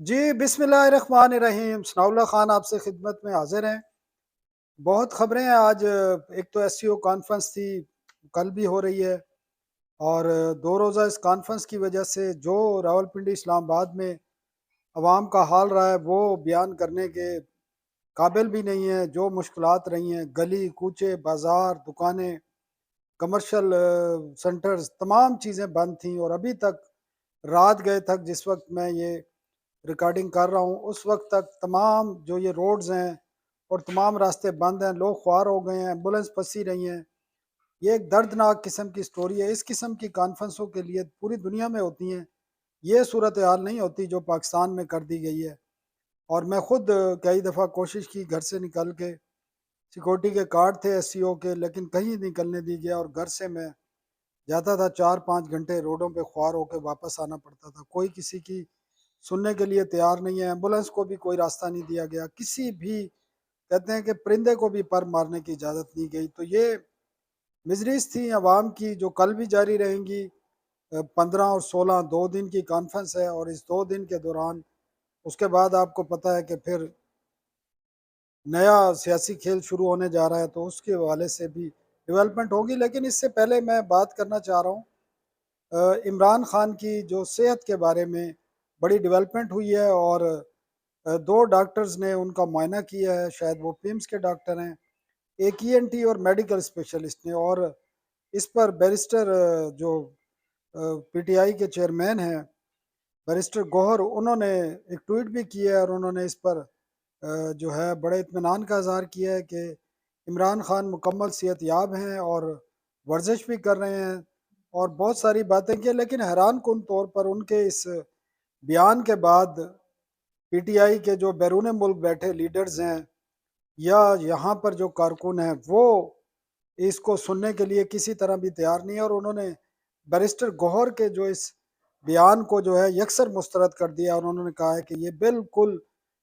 جی بسم اللہ الرحمن الرحیم، ثناء اللہ خان آپ سے خدمت میں حاضر ہیں۔ بہت خبریں ہیں آج۔ ایک تو ایس سی او کانفرنس تھی، کل بھی ہو رہی ہے، اور دو روزہ اس کانفرنس کی وجہ سے جو راولپنڈی اسلام آباد میں عوام کا حال رہا ہے وہ بیان کرنے کے قابل بھی نہیں ہے۔ جو مشکلات رہی ہیں، گلی کوچے بازار دکانیں کمرشل سنٹرز تمام چیزیں بند تھیں، اور ابھی تک رات گئے تک جس وقت میں یہ ریکارڈنگ کر رہا ہوں اس وقت تک تمام جو یہ روڈز ہیں اور تمام راستے بند ہیں، لوگ خوار ہو گئے ہیں، ایمبولینس پھنسی رہی ہیں۔ یہ ایک دردناک قسم کی سٹوری ہے۔ اس قسم کی کانفرنسوں کے لیے پوری دنیا میں ہوتی ہیں، یہ صورتحال نہیں ہوتی جو پاکستان میں کر دی گئی ہے۔ اور میں خود کئی دفعہ کوشش کی گھر سے نکل کے، سیکورٹی کے کارڈ تھے ایس سی او کے، لیکن کہیں نکلنے دی گیا، اور گھر سے میں جاتا تھا 4-5 گھنٹے روڈوں پہ خوار ہو کے واپس آنا پڑتا تھا۔ کوئی کسی کی سننے کے لیے تیار نہیں ہے، ایمبولینس کو بھی کوئی راستہ نہیں دیا گیا، کسی بھی کہتے ہیں کہ پرندے کو بھی پر مارنے کی اجازت نہیں گئی۔ تو یہ مزریز تھی عوام کی جو کل بھی جاری رہیں گی۔ 15 اور 16 2 دن کی کانفرنس ہے، اور اس 2 دن کے دوران اس کے بعد آپ کو پتہ ہے کہ پھر نیا سیاسی کھیل شروع ہونے جا رہا ہے، تو اس کے حوالے سے بھی ڈیولپمنٹ ہوگی۔ لیکن اس سے پہلے میں بات کرنا چاہ رہا ہوں عمران خان کی جو صحت کے بارے میں بڑی ڈیولپمنٹ ہوئی ہے، اور 2 ڈاکٹرز نے ان کا معائنہ کیا ہے، شاید وہ پیمز کے ڈاکٹر ہیں، ایک ای این ٹی اور میڈیکل اسپیشلسٹ نے، اور اس پر بیرسٹر جو پی ٹی آئی کے چیئرمین ہیں بیرسٹر گوہر، انہوں نے ایک ٹویٹ بھی کیا ہے، اور انہوں نے اس پر جو ہے بڑے اطمینان کا اظہار کیا ہے کہ عمران خان مکمل صحت یاب ہیں اور ورزش بھی کر رہے ہیں، اور بہت ساری باتیں کی۔ لیکن حیران کن طور پر ان کے اس بیان کے بعد پی ٹی آئی کے جو بیرون ملک بیٹھے لیڈرز ہیں یا یہاں پر جو کارکن ہیں وہ اس کو سننے کے لیے کسی طرح بھی تیار نہیں ہے، اور انہوں نے بیرسٹر گوہر کے جو اس بیان کو جو ہے یکسر مسترد کر دیا، اور انہوں نے کہا ہے کہ یہ بالکل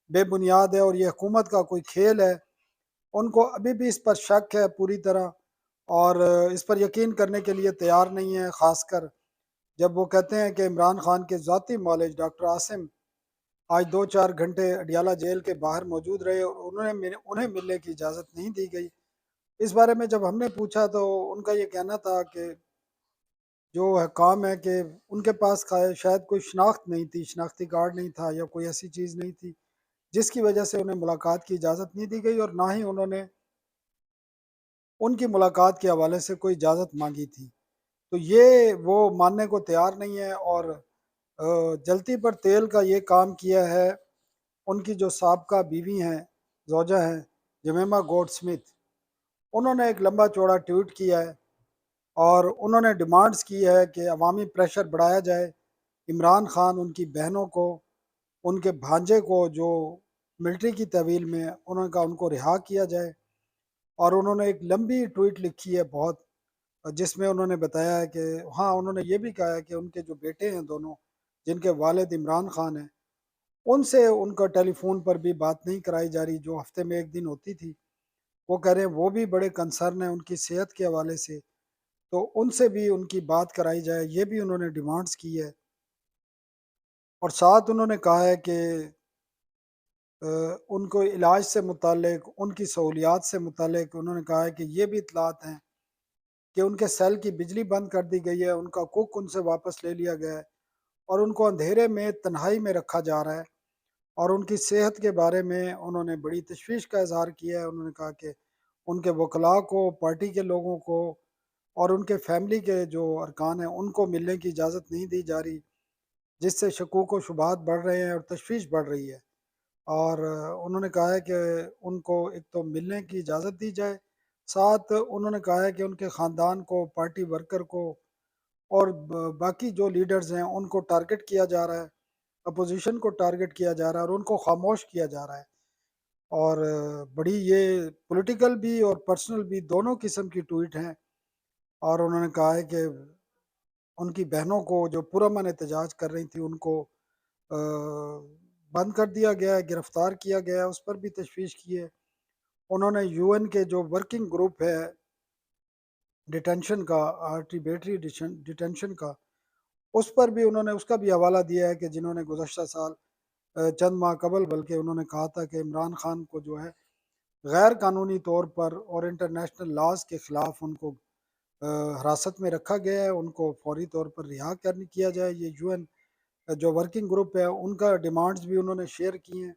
بے بنیاد ہے اور یہ حکومت کا کوئی کھیل ہے۔ ان کو ابھی بھی اس پر شک ہے پوری طرح، اور اس پر یقین کرنے کے لیے تیار نہیں ہے، خاص کر جب وہ کہتے ہیں کہ عمران خان کے ذاتی معالج ڈاکٹر عاصم آج 2-4 گھنٹے اڈیالہ جیل کے باہر موجود رہے، اور انہیں ملنے کی اجازت نہیں دی گئی۔ اس بارے میں جب ہم نے پوچھا تو ان کا یہ کہنا تھا کہ جو حکام ہے کہ ان کے پاس شاید کوئی شناخت نہیں تھی، شناختی کارڈ نہیں تھا یا کوئی ایسی چیز نہیں تھی جس کی وجہ سے انہیں ملاقات کی اجازت نہیں دی گئی، اور نہ ہی انہوں نے ان کی ملاقات کے حوالے سے کوئی اجازت مانگی تھی۔ تو یہ وہ ماننے کو تیار نہیں ہے، اور جلتی پر تیل کا یہ کام کیا ہے ان کی جو سابقہ بیوی ہیں، زوجہ ہیں جمیمہ گوڈ سمتھ، انہوں نے ایک لمبا چوڑا ٹویٹ کیا ہے، اور انہوں نے ڈیمانڈز کی ہے کہ عوامی پریشر بڑھایا جائے، عمران خان ان کی بہنوں کو، ان کے بھانجے کو جو ملٹری کی تحویل میں انہوں نے کہا ان کو رہا کیا جائے۔ اور انہوں نے ایک لمبی ٹویٹ لکھی ہے بہت، جس میں انہوں نے بتایا ہے کہ ہاں انہوں نے یہ بھی کہا ہے کہ ان کے جو بیٹے ہیں دونوں، جن کے والد عمران خان ہیں، ان سے ان کا ٹیلی فون پر بھی بات نہیں کرائی جا رہی جو ہفتے میں ایک دن ہوتی تھی۔ وہ کہہ رہے ہیں وہ بھی بڑے کنسرن ہیں ان کی صحت کے حوالے سے، تو ان سے بھی ان کی بات کرائی جائے، یہ بھی انہوں نے ڈیمانڈز کی ہے۔ اور ساتھ انہوں نے کہا ہے کہ ان کو علاج سے متعلق، ان کی سہولیات سے متعلق انہوں نے کہا ہے کہ یہ بھی اطلاعات ہیں کہ ان کے سیل کی بجلی بند کر دی گئی ہے، ان کا کوک ان سے واپس لے لیا گیا ہے، اور ان کو اندھیرے میں تنہائی میں رکھا جا رہا ہے۔ اور ان کی صحت کے بارے میں انہوں نے بڑی تشویش کا اظہار کیا ہے۔ انہوں نے کہا کہ ان کے وکلاء کو، پارٹی کے لوگوں کو اور ان کے فیملی کے جو ارکان ہیں ان کو ملنے کی اجازت نہیں دی جا رہی، جس سے شکوک و شبہات بڑھ رہے ہیں اور تشویش بڑھ رہی ہے۔ اور انہوں نے کہا ہے کہ ان کو ایک تو ملنے کی اجازت دی جائے، ساتھ انہوں نے کہا ہے کہ ان کے خاندان کو، پارٹی ورکر کو اور باقی جو لیڈرز ہیں ان کو ٹارگٹ کیا جا رہا ہے، اپوزیشن کو ٹارگٹ کیا جا رہا ہے اور ان کو خاموش کیا جا رہا ہے۔ اور بڑی یہ پولیٹیکل بھی اور پرسنل بھی دونوں قسم کی ٹویٹ ہیں۔ اور انہوں نے کہا ہے کہ ان کی بہنوں کو جو پرامن احتجاج کر رہی تھی ان کو بند کر دیا گیا ہے، گرفتار کیا گیا ہے، اس پر بھی تشویش کی ہے۔ انہوں نے یو این کے جو ورکنگ گروپ ہے ڈیٹینشن کا، آرٹیبیٹری ڈیٹینشن کا، اس پر بھی انہوں نے اس کا بھی حوالہ دیا ہے کہ جنہوں نے گزشتہ سال چند ماہ قبل بلکہ انہوں نے کہا تھا کہ عمران خان کو جو ہے غیر قانونی طور پر اور انٹرنیشنل لاز کے خلاف ان کو حراست میں رکھا گیا ہے، ان کو فوری طور پر رہا کیا جائے۔ یہ یو این جو ورکنگ گروپ ہے ان کا ڈیمانڈز بھی انہوں نے شیئر کی ہیں۔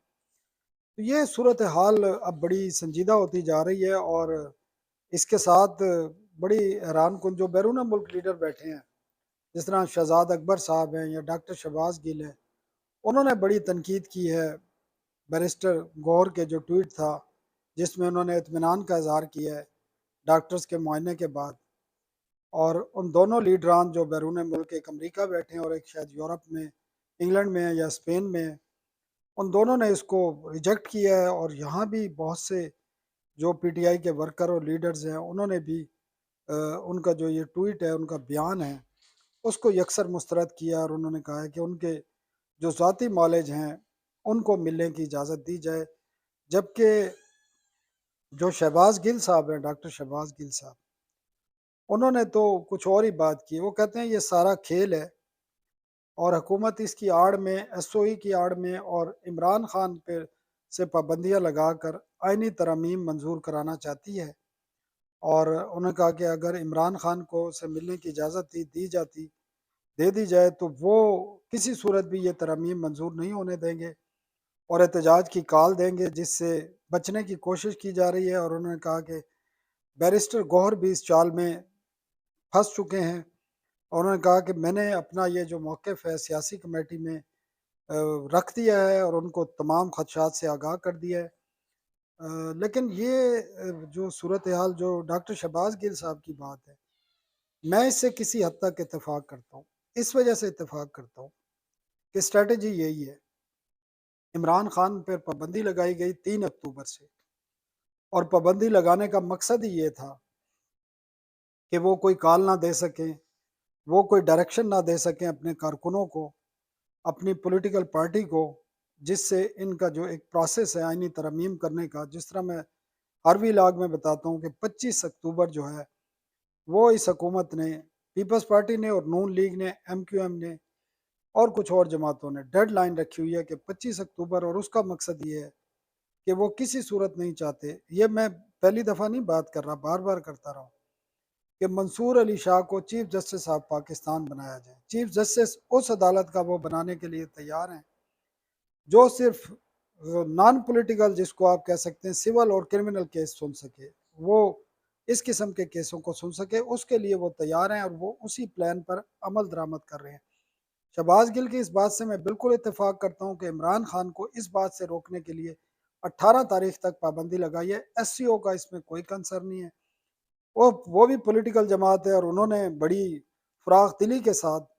تو یہ صورتحال اب بڑی سنجیدہ ہوتی جا رہی ہے، اور اس کے ساتھ بڑی حیران کن جو بیرون ملک لیڈر بیٹھے ہیں، جس طرح شہزاد اکبر صاحب ہیں یا ڈاکٹر شہباز گل ہے، انہوں نے بڑی تنقید کی ہے بیرسٹر گور کے جو ٹویٹ تھا، جس میں انہوں نے اطمینان کا اظہار کیا ہے ڈاکٹرز کے معائنے کے بعد۔ اور ان دونوں لیڈران جو بیرون ملک، ایک امریکہ بیٹھے ہیں اور ایک شاید یورپ میں، انگلینڈ میں یا اسپین میں، ان دونوں نے اس کو ریجیکٹ کیا ہے۔ اور یہاں بھی بہت سے جو پی ٹی آئی کے ورکر اور لیڈرز ہیں، انہوں نے بھی ان کا جو یہ ٹویٹ ہے، ان کا بیان ہے، اس کو یکسر مسترد کیا، اور انہوں نے کہا ہے کہ ان کے جو ذاتی معالج ہیں ان کو ملنے کی اجازت دی جائے۔ جبکہ جو شہباز گل صاحب ہیں، ڈاکٹر شہباز گل صاحب، انہوں نے تو کچھ اور ہی بات کی۔ وہ کہتے ہیں یہ سارا کھیل ہے، اور حکومت اس کی آڑ میں، ایس او ای کی آڑ میں، اور عمران خان پہ سے پابندیاں لگا کر آئینی ترامیم منظور کرانا چاہتی ہے۔ اور انہوں نے کہا کہ اگر عمران خان کو سے ملنے کی اجازت دے دی جائے تو وہ کسی صورت بھی یہ ترامیم منظور نہیں ہونے دیں گے، اور احتجاج کی کال دیں گے، جس سے بچنے کی کوشش کی جا رہی ہے۔ اور انہوں نے کہا کہ بیرسٹر گوہر بھی اس چال میں پھنس چکے ہیں، اور انہوں نے کہا کہ میں نے اپنا یہ جو موقف ہے سیاسی کمیٹی میں رکھ دیا ہے، اور ان کو تمام خدشات سے آگاہ کر دیا ہے۔ لیکن یہ جو صورتحال جو ڈاکٹر شہباز گل صاحب کی بات ہے، میں اس سے کسی حد تک اتفاق کرتا ہوں۔ اس وجہ سے اتفاق کرتا ہوں کہ اسٹریٹجی یہی ہے، عمران خان پر پابندی لگائی گئی 3 اکتوبر سے، اور پابندی لگانے کا مقصد ہی یہ تھا کہ وہ کوئی کال نہ دے سکیں، وہ کوئی ڈائریکشن نہ دے سکیں اپنے کارکنوں کو، اپنی پولیٹیکل پارٹی کو، جس سے ان کا جو ایک پروسیس ہے آئینی ترمیم کرنے کا، جس طرح میں ہر ویلاگ میں بتاتا ہوں کہ 25 اکتوبر جو ہے وہ اس حکومت نے، پیپلز پارٹی نے اور نون لیگ نے، ایم کیو ایم نے اور کچھ اور جماعتوں نے ڈیڈ لائن رکھی ہوئی ہے کہ 25 اکتوبر، اور اس کا مقصد یہ ہے کہ وہ کسی صورت نہیں چاہتے، یہ میں پہلی دفعہ نہیں بات کر رہا، بار بار کرتا رہا ہوں، کہ منصور علی شاہ کو چیف جسٹس آف پاکستان بنایا جائے۔ چیف جسٹس اس عدالت کا وہ بنانے کے لیے تیار ہیں جو صرف نان پولیٹیکل، جس کو آپ کہہ سکتے ہیں سول اور کرمنل کیس سن سکے، وہ اس قسم کے کیسوں کو سن سکے، اس کے لیے وہ تیار ہیں، اور وہ اسی پلان پر عمل درآمد کر رہے ہیں۔ شہباز گل کی اس بات سے میں بالکل اتفاق کرتا ہوں کہ عمران خان کو اس بات سے روکنے کے لیے 18 تاریخ تک پابندی لگائی ہے۔ ایس سی او کا اس میں کوئی کنسرن نہیں ہے، وہ بھی پولیٹیکل جماعت ہے، اور انہوں نے بڑی فراخ دلی کے ساتھ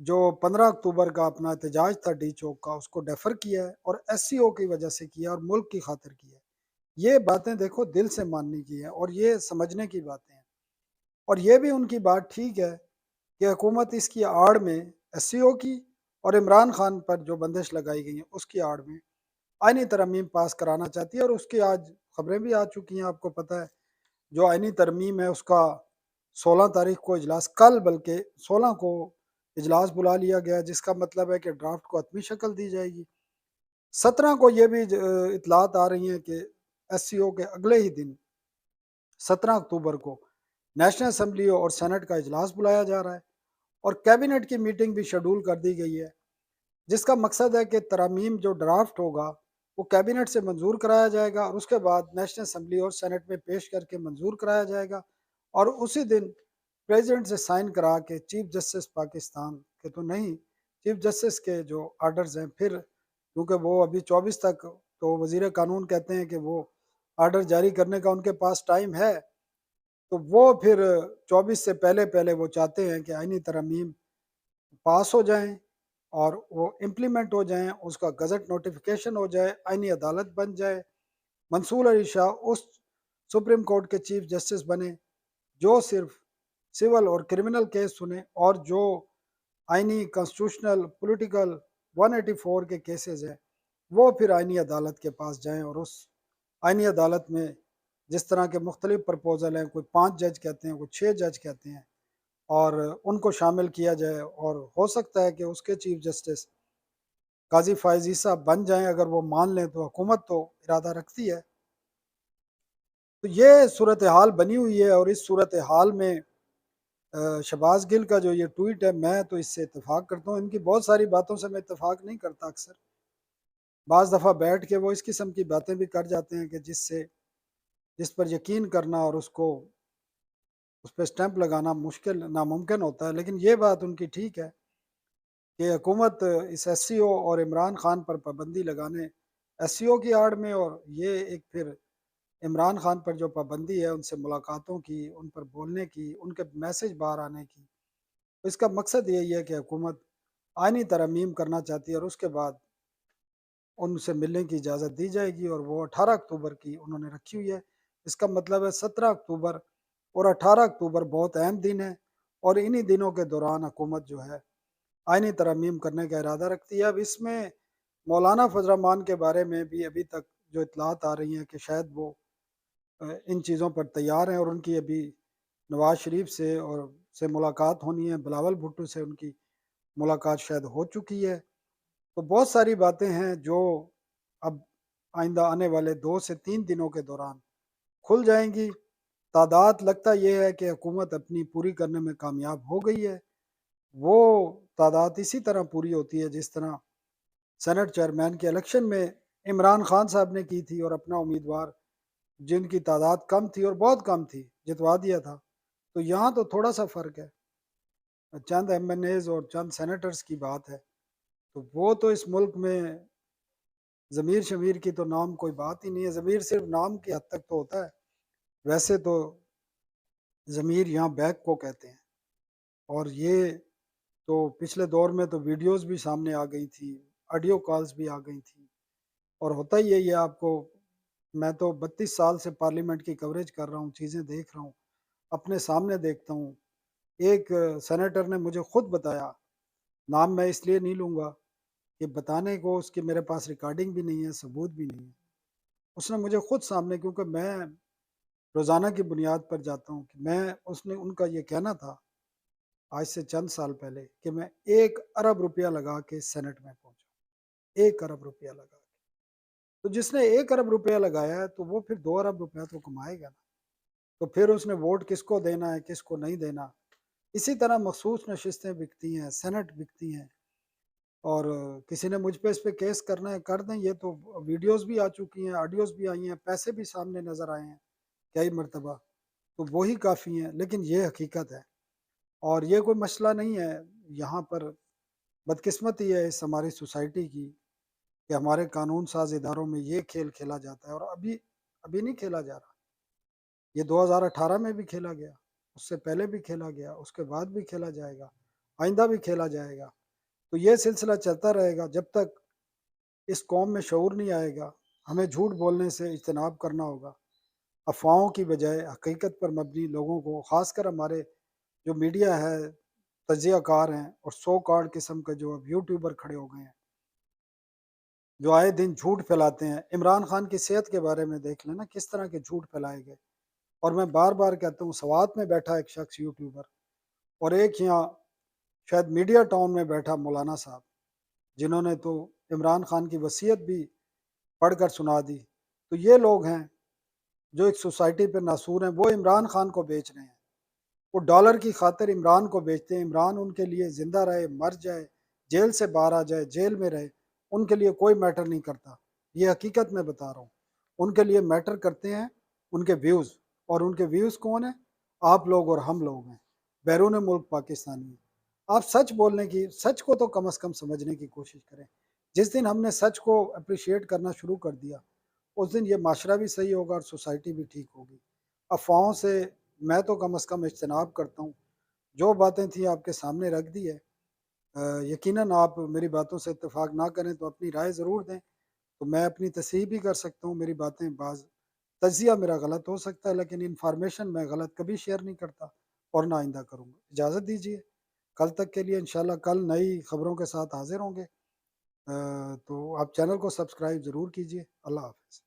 جو 15 اکتوبر کا اپنا احتجاج تھا ڈی چوک کا، اس کو ڈیفر کیا ہے، اور ایس سی او کی وجہ سے کیا، اور ملک کی خاطر کیا ہے۔ یہ باتیں دیکھو دل سے ماننے کی ہیں، اور یہ سمجھنے کی باتیں ہیں، اور یہ بھی ان کی بات ٹھیک ہے کہ حکومت اس کی آڑ میں، ایس سی او کی اور عمران خان پر جو بندش لگائی گئی ہیں اس کی آڑ میں آئینی ترمیم پاس کرانا چاہتی ہے، اور اس کی آج خبریں بھی آ چکی ہیں، آپ کو پتہ ہے جو آئینی ترمیم ہے اس کا 16 تاریخ کو اجلاس، کل بلکہ 16 کو اجلاس بلا لیا گیا، جس کا مطلب ہے کہ ڈرافٹ کو حتمی شکل دی جائے گی۔ 17 کو یہ بھی اطلاعات آ رہی ہیں کہ ایس سی او کے اگلے ہی دن 17 اکتوبر کو نیشنل اسمبلی اور سینٹ کا اجلاس بلایا جا رہا ہے، اور کیبنٹ کی میٹنگ بھی شیڈول کر دی گئی ہے، جس کا مقصد ہے کہ ترامیم جو ڈرافٹ ہوگا وہ کیبنٹ سے منظور کرایا جائے گا، اور اس کے بعد نیشنل اسمبلی اور سینٹ میں پیش کر کے منظور کرایا جائے گا، اور اسی دن پریزیڈنٹ سے سائن کرا کے چیف جسٹس پاکستان کے تو نہیں، چیف جسٹس کے جو آرڈرز ہیں، پھر کیونکہ وہ ابھی 24 تک تو وزیر قانون کہتے ہیں کہ وہ آرڈر جاری کرنے کا ان کے پاس ٹائم ہے، تو وہ پھر 24 سے پہلے وہ چاہتے ہیں کہ آئینی ترامیم پاس ہو جائیں اور وہ امپلیمنٹ ہو جائیں، اس کا گزٹ نوٹیفیکیشن ہو جائے، آئینی عدالت بن جائے، منصور علی شاہ اس سپریم کورٹ کے چیف جسٹس بنے جو صرف سول اور کرمنل کیس سنے، اور جو آئینی کانسٹیٹیوشنل پولیٹیکل 184 کے کیسز ہیں وہ پھر آئینی عدالت کے پاس جائیں، اور اس آئینی عدالت میں جس طرح کے مختلف پرپوزل ہیں، کوئی 5 جج کہتے ہیں، کوئی 6 جج کہتے ہیں، اور ان کو شامل کیا جائے، اور ہو سکتا ہے کہ اس کے چیف جسٹس قاضی فائز عیسیٰ بن جائیں، اگر وہ مان لیں تو حکومت تو ارادہ رکھتی ہے۔ تو یہ صورتحال بنی ہوئی ہے، اور اس صورتحال میں شہباز گل کا جو یہ ٹویٹ ہے، میں تو اس سے اتفاق کرتا ہوں۔ ان کی بہت ساری باتوں سے میں اتفاق نہیں کرتا، اکثر بعض دفعہ بیٹھ کے وہ اس قسم کی باتیں بھی کر جاتے ہیں کہ جس پر یقین کرنا اور اس پہ سٹیمپ لگانا ناممکن ہوتا ہے۔ لیکن یہ بات ان کی ٹھیک ہے کہ حکومت اس ایس سی او اور عمران خان پر پابندی لگانے، ایس سی او کی آڑ میں، اور یہ ایک پھر عمران خان پر جو پابندی ہے، ان سے ملاقاتوں کی، ان پر بولنے کی، ان کے میسج باہر آنے کی، اس کا مقصد یہی ہے کہ حکومت آئینی ترمیم کرنا چاہتی ہے، اور اس کے بعد ان سے ملنے کی اجازت دی جائے گی، اور وہ 18 اکتوبر کی انہوں نے رکھی ہوئی ہے۔ اس کا مطلب ہے 17 اکتوبر اور 18 اکتوبر بہت اہم دن ہے، اور انہی دنوں کے دوران حکومت جو ہے آئینی ترمیم کرنے کا ارادہ رکھتی ہے۔ اب اس میں مولانا فضل الرحمان کے بارے میں بھی ابھی تک جو اطلاعات آ رہی ہیں کہ شاید وہ ان چیزوں پر تیار ہیں، اور ان کی ابھی نواز شریف سے ملاقات ہونی ہے، بلاول بھٹو سے ان کی ملاقات شاید ہو چکی ہے۔ تو بہت ساری باتیں ہیں جو اب آئندہ آنے والے 2 سے 3 دنوں کے دوران کھل جائیں گی۔ تعداد لگتا یہ ہے کہ حکومت اپنی پوری کرنے میں کامیاب ہو گئی ہے۔ وہ تعداد اسی طرح پوری ہوتی ہے جس طرح سینٹ چیئرمین کے الیکشن میں عمران خان صاحب نے کی تھی، اور اپنا امیدوار جن کی تعداد کم تھی اور بہت کم تھی جتوا دیا تھا۔ تو یہاں تو تھوڑا سا فرق ہے، چند ایم این ایز اور چند سینیٹرز کی بات ہے، تو وہ تو اس ملک میں ضمیر شمیر کی تو نام کوئی بات ہی نہیں ہے۔ ضمیر صرف نام کی حد تک تو ہوتا ہے، ویسے تو ضمیر یہاں بیک کو کہتے ہیں۔ اور یہ تو پچھلے دور میں تو ویڈیوز بھی سامنے آ گئی تھی، آڈیو کالز بھی آ گئی تھی، اور ہوتا ہی یہی ہے آپ کو۔ میں تو 32 سال سے پارلیمنٹ کی کوریج کر رہا ہوں، چیزیں دیکھ رہا ہوں، اپنے سامنے دیکھتا ہوں۔ ایک سینیٹر نے مجھے خود بتایا، نام میں اس لیے نہیں لوں گا کہ بتانے کو اس کی میرے پاس ریکارڈنگ بھی نہیں ہے، ثبوت بھی نہیں ہے، اس نے مجھے خود سامنے، کیونکہ میں روزانہ کی بنیاد پر جاتا ہوں، کہ ان کا یہ کہنا تھا آج سے چند سال پہلے کہ میں 1 ارب روپیہ لگا کے سینٹ میں پہنچا، 1 ارب روپیہ لگا کے۔ تو جس نے 1 ارب روپیہ لگایا ہے تو وہ پھر 2 ارب روپیہ تو کمائے گا نا۔ تو پھر اس نے ووٹ کس کو دینا ہے، کس کو نہیں دینا۔ اسی طرح مخصوص نشستیں بکتی ہیں، سینٹ بکتی ہیں، اور کسی نے مجھ پہ اس پہ کیس کرنا ہے کر دیں، یہ تو ویڈیوز بھی آ چکی ہیں، آڈیوز بھی آئی ہیں، پیسے بھی سامنے نظر آئے ہیں کئی مرتبہ، تو وہی کافی ہیں۔ لیکن یہ حقیقت ہے، اور یہ کوئی مسئلہ نہیں ہے۔ یہاں پر بدقسمتی ہے اس ہماری سوسائٹی کی کہ ہمارے قانون ساز اداروں میں یہ کھیل کھیلا جاتا ہے، اور ابھی نہیں کھیلا جا رہا، یہ 2018 میں بھی کھیلا گیا، اس سے پہلے بھی کھیلا گیا، اس کے بعد بھی کھیلا جائے گا، آئندہ بھی کھیلا جائے گا۔ تو یہ سلسلہ چلتا رہے گا جب تک اس قوم میں شعور نہیں آئے گا۔ ہمیں جھوٹ بولنے سے اجتناب کرنا ہوگا، افواہوں کی بجائے حقیقت پر مبنی لوگوں کو، خاص کر ہمارے جو میڈیا ہے، تجزیہ کار ہیں، اور سو کارڈ قسم کے جو اب یوٹیوبر کھڑے ہو گئے ہیں، جو آئے دن جھوٹ پھیلاتے ہیں۔ عمران خان کی صحت کے بارے میں دیکھ لینا کس طرح کے جھوٹ پھیلائے گئے۔ اور میں بار بار کہتا ہوں، سوات میں بیٹھا ایک شخص یوٹیوبر، اور ایک یہاں شاید میڈیا ٹاؤن میں بیٹھا مولانا صاحب، جنہوں نے تو عمران خان کی وصیت بھی پڑھ کر سنا دی۔ تو یہ لوگ ہیں جو ایک سوسائٹی پہ ناصور ہیں، وہ عمران خان کو بیچ رہے ہیں، وہ ڈالر کی خاطر عمران کو بیچتے ہیں۔ عمران ان کے لیے زندہ رہے، مر جائے، جیل سے باہر آ جائے، جیل میں رہے، ان کے لیے کوئی میٹر نہیں کرتا۔ یہ حقیقت میں بتا رہا ہوں، ان کے لیے میٹر کرتے ہیں ان کے ویوز، اور ان کے ویوز کون ہیں؟ آپ لوگ اور ہم لوگ ہیں، بیرون ملک پاکستانی ہیں۔ آپ سچ بولنے کی، سچ کو تو کم از کم سمجھنے کی کوشش کریں۔ جس دن ہم نے سچ کو اپریشیٹ کرنا شروع کر دیا، اس دن یہ معاشرہ بھی صحیح ہوگا اور سوسائٹی بھی ٹھیک ہوگی۔ افواہوں سے میں تو کم از کم اجتناب کرتا ہوں۔ جو باتیں تھیں آپ کے سامنے رکھ دی ہے، یقیناً آپ میری باتوں سے اتفاق نہ کریں تو اپنی رائے ضرور دیں، تو میں اپنی تصحیح بھی کر سکتا ہوں۔ میری باتیں بعض تجزیہ میرا غلط ہو سکتا ہے، لیکن انفارمیشن میں غلط کبھی شیئر نہیں کرتا، اور نہ آئندہ کروں گا۔ اجازت دیجیے، کل تک کے لیے انشاءاللہ کل نئی خبروں کے ساتھ حاضر ہوں گے۔ تو آپ چینل کو سبسکرائب ضرور کیجیے۔ اللہ حافظ۔